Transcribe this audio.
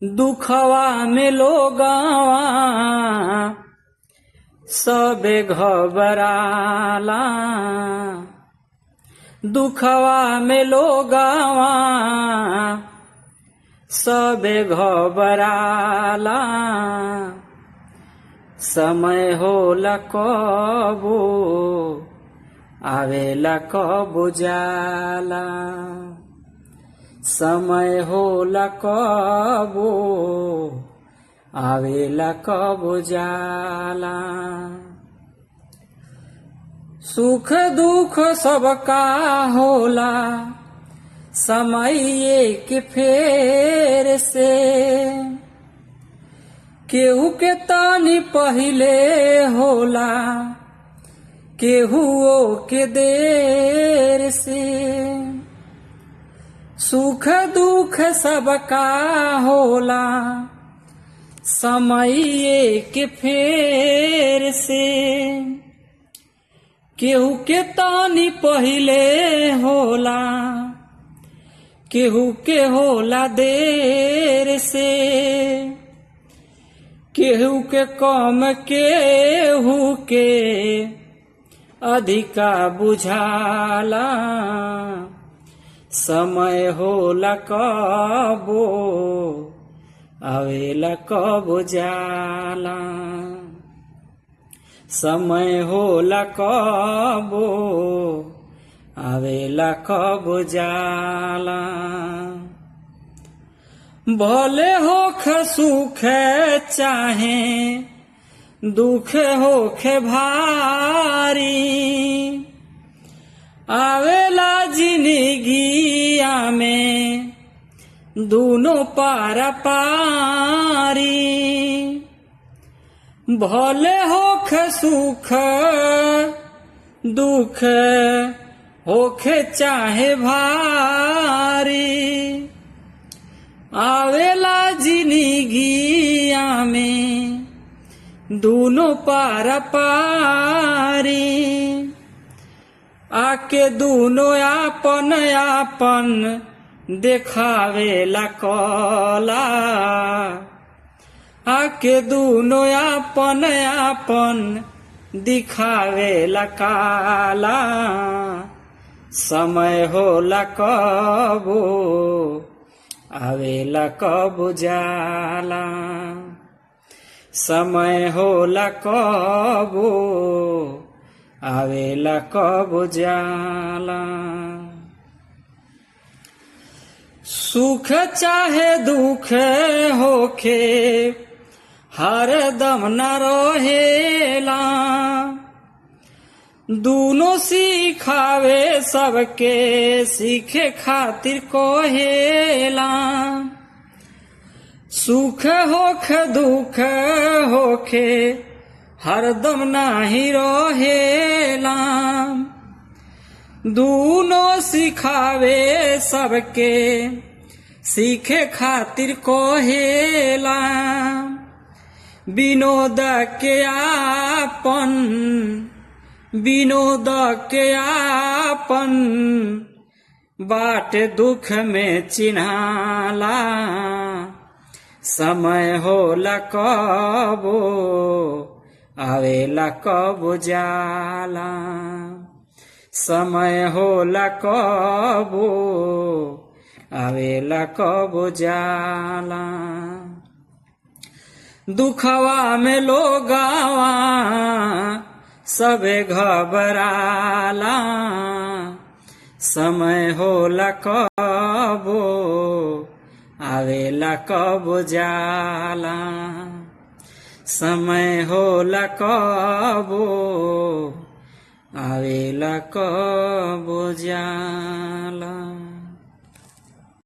दुखवा में लोगवा सबे घबराला। दुखवा में लोगवा सबे घबराला। समय होला कबो आवेला कबो जाला। समय होला कबो आवेला कबो जाला। सुख दुख सबका होला समय के फेर से। केहू के तानी पहिले होला केहू के देर से। सुख दुख सबका होला समय के फेर से। केहू के तानी पहिले होला केहू के होला देर से। केहू के कम केहू के अधिका बुझाला। समय होला कबो आवेला कबो जाला। समय होला कबो आवेला कबो जाला। भले होख सुख चाहे दुख होखे भारी। आवेला जिंदगिया में दोनों पारा पारी। भले होख सुख दुख होखे चाहे भारी। आवेला जिंदगिया में दोनों पारा पारी। आके दोनों आपन आपन देखावेला कला। आके दोनों आपन आपन दिखावेला काला। समय होला कबो आवेला कबो जाला। समय होला कबो आवेला कबो जाला। सुख चाहे दुख होखे हरदम न रहेला। दोनों सिखावे सबके सीखे खातिर कहेला। सुख होख दुख होखे हरदम नाही रहेला। दोनों सिखावे सबके सीखे खातिर कहेला। विनोद के आपन विनोद के आपन बाट दुख में चिन्हाला। समय होला कबो आवेला कबो जाला। समय होला कबो आवेला कबो जाला। दुखवा में लोगवा सबे घबराला। समय होला कबो आवेला कबो जाला। समय होला कबो आवेला कबो जाला।